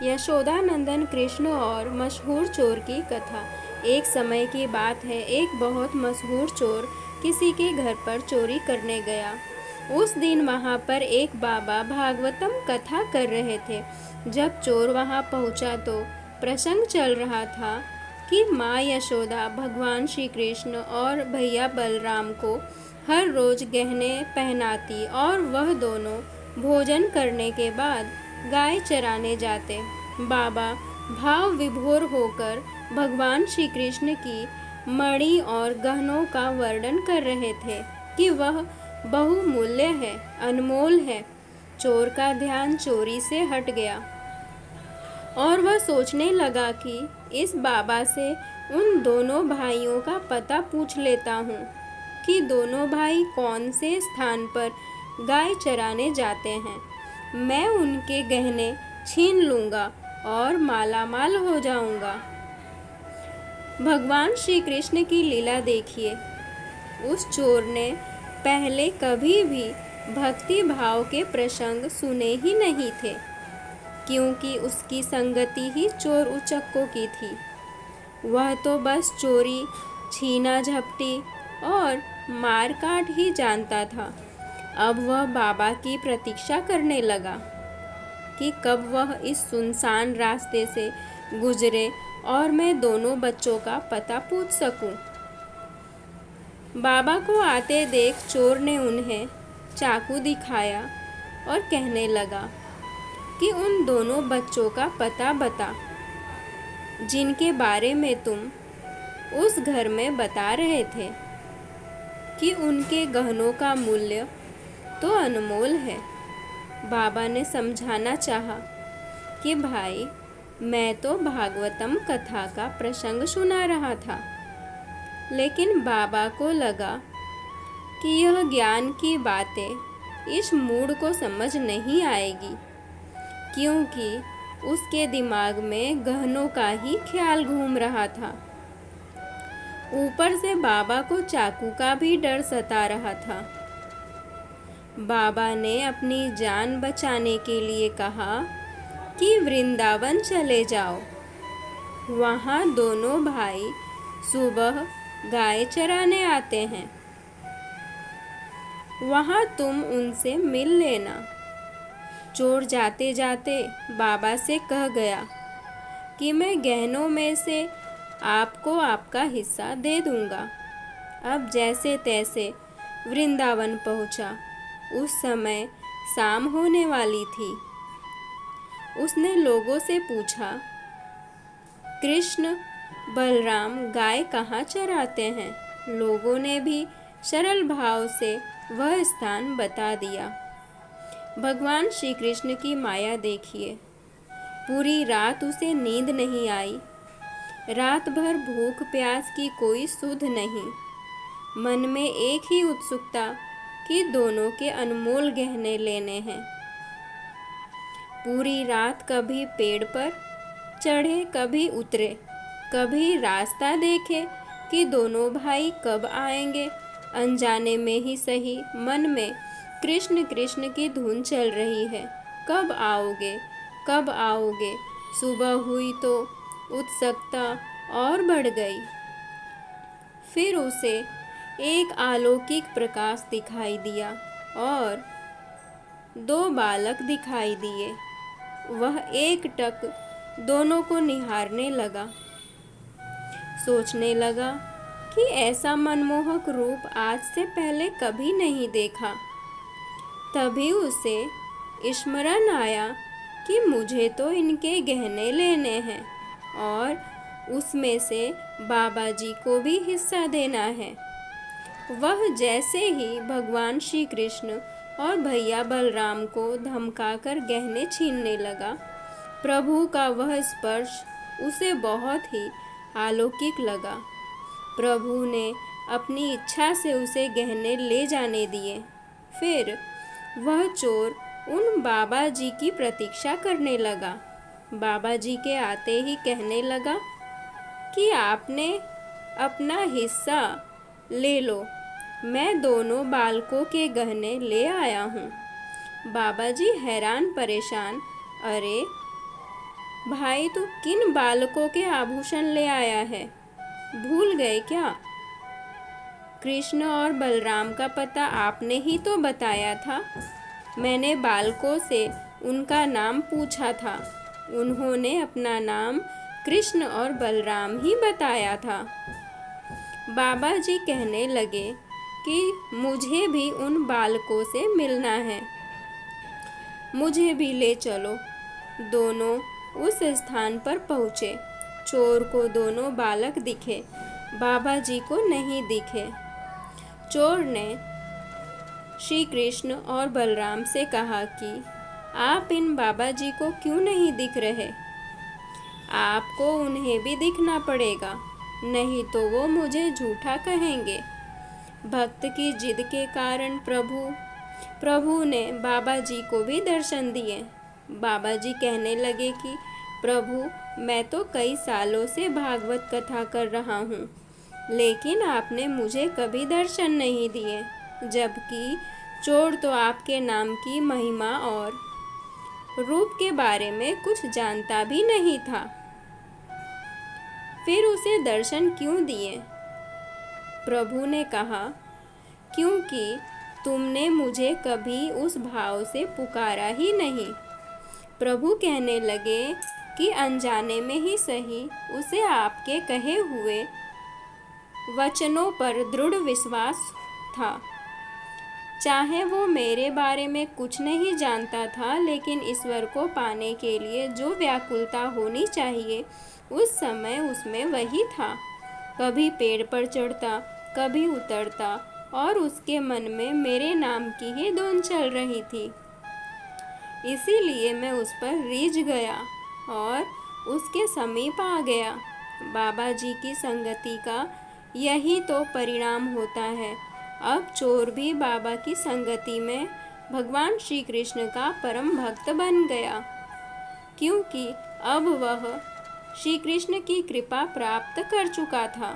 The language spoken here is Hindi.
यशोदानंदन कृष्ण और मशहूर चोर की कथा। एक समय की बात है, एक बहुत मशहूर चोर किसी के घर पर चोरी करने गया। उस दिन वहाँ पर एक बाबा भागवतम कथा कर रहे थे। जब चोर वहाँ पहुँचा तो प्रसंग चल रहा था कि माँ यशोदा भगवान श्री कृष्ण और भैया बलराम को हर रोज गहने पहनाती और वह दोनों भोजन करने के बाद गाय चराने जाते। बाबा भाव विभोर होकर भगवान श्री कृष्ण की मणि और गहनों का वर्णन कर रहे थे कि वह बहुमूल्य है, अनमोल है। चोर का ध्यान चोरी से हट गया और वह सोचने लगा कि इस बाबा से उन दोनों भाइयों का पता पूछ लेता हूँ कि दोनों भाई कौन से स्थान पर गाय चराने जाते हैं। मैं उनके गहने छीन लूँगा और मालामाल हो जाऊँगा। भगवान श्री कृष्ण की लीला देखिए। उस चोर ने पहले कभी भी भक्ति भाव के प्रसंग सुने ही नहीं थे, क्योंकि उसकी संगति ही चोर उचक्कों की थी। वह तो बस चोरी, छीना झपटी और मार काट ही जानता था। अब वह बाबा की प्रतीक्षा करने लगा कि कब वह इस सुनसान रास्ते से गुजरे और मैं दोनों बच्चों का पता पूछ सकूं। बाबा को आते देख चोर ने उन्हें चाकू दिखाया और कहने लगा कि उन दोनों बच्चों का पता बता, जिनके बारे में तुम उस घर में बता रहे थे कि उनके गहनों का मूल्य तो अनमोल है। बाबा ने समझाना चाहा कि भाई, मैं तो भागवतम कथा का प्रसंग सुना रहा था, लेकिन बाबा को लगा कि यह ज्ञान की बातें इस मूड को समझ नहीं आएगी, क्योंकि उसके दिमाग में गहनों का ही ख्याल घूम रहा था। ऊपर से बाबा को चाकू का भी डर सता रहा था। बाबा ने अपनी जान बचाने के लिए कहा कि वृंदावन चले जाओ। वहाँ दोनों भाई सुबह गाय चराने आते हैं। वहाँ तुम उनसे मिल लेना। चोर जाते जाते बाबा से कह गया कि मैं गहनों में से आपको आपका हिस्सा दे दूंगा। अब जैसे तैसे वृंदावन पहुंचा। उस समय शाम होने वाली थी। उसने लोगों से पूछा, कृष्ण बलराम गाय कहाँ चराते हैं? लोगों ने भी सरल भाव से वह स्थान बता दिया। भगवान श्री कृष्ण की माया देखिए। पूरी रात उसे नींद नहीं आई। रात भर भूख प्यास की कोई सुध नहीं। मन में एक ही उत्सुकता कि दोनों के अनमोल गहने लेने हैं। पूरी रात कभी पेड़ पर चढ़े, कभी उतरे, कभी रास्ता देखे कि दोनों भाई कब आएंगे। अनजाने में ही सही मन में कृष्ण कृष्ण की धुन चल रही है। कब आओगे, कब आओगे। सुबह हुई तो उत्सुकता और बढ़ गई। फिर उसे एक अलौकिक प्रकाश दिखाई दिया और दो बालक दिखाई दिए। वह एकटक दोनों को निहारने लगा। सोचने लगा कि ऐसा मनमोहक रूप आज से पहले कभी नहीं देखा। तभी उसे स्मरण आया कि मुझे तो इनके गहने लेने हैं और उसमें से बाबा जी को भी हिस्सा देना है। वह जैसे ही भगवान श्री कृष्ण और भैया बलराम को धमकाकर गहने छीनने लगा, प्रभु का वह स्पर्श उसे बहुत ही अलौकिक लगा। प्रभु ने अपनी इच्छा से उसे गहने ले जाने दिए। फिर वह चोर उन बाबा जी की प्रतीक्षा करने लगा। बाबा जी के आते ही कहने लगा कि आपने अपना हिस्सा ले लो, मैं दोनों बालकों के गहने ले आया हूँ। बाबा जी हैरान परेशान, अरे भाई तू किन बालकों के आभूषण ले आया है, भूल गए क्या? कृष्ण और बलराम का पता आपने ही तो बताया था। मैंने बालकों से उनका नाम पूछा था, उन्होंने अपना नाम कृष्ण और बलराम ही बताया था। बाबा जी कहने लगे कि मुझे भी उन बालकों से मिलना है, मुझे भी ले चलो। दोनों उस स्थान पर पहुँचे। चोर को दोनों बालक दिखे, बाबा जी को नहीं दिखे। चोर ने श्री कृष्ण और बलराम से कहा कि आप इन बाबा जी को क्यों नहीं दिख रहे? आपको उन्हें भी दिखना पड़ेगा, नहीं तो वो मुझे झूठा कहेंगे। भक्त की जिद के कारण प्रभु ने बाबा जी को भी दर्शन दिए। बाबा जी कहने लगे कि प्रभु, मैं तो कई सालों से भागवत कथा कर रहा हूँ, लेकिन आपने मुझे कभी दर्शन नहीं दिए, जबकि चोर तो आपके नाम की महिमा और रूप के बारे में कुछ जानता भी नहीं था, फिर उसे दर्शन क्यों दिए? प्रभु ने कहा, क्योंकि तुमने मुझे कभी उस भाव से पुकारा ही नहीं। प्रभु कहने लगे कि अनजाने में ही सही उसे आपके कहे हुए वचनों पर दृढ़ विश्वास था। चाहे वो मेरे बारे में कुछ नहीं जानता था, लेकिन ईश्वर को पाने के लिए जो व्याकुलता होनी चाहिए उस समय उसमें वही था। कभी पेड़ पर चढ़ता, कभी उतरता, और उसके मन में मेरे नाम की ही धुन चल रही थी। इसीलिए मैं उस पर रीझ गया और उसके समीप आ गया। बाबा जी की संगति का यही तो परिणाम होता है। अब चोर भी बाबा की संगति में भगवान श्री कृष्ण का परम भक्त बन गया, क्योंकि अब वह श्री कृष्ण की कृपा प्राप्त कर चुका था।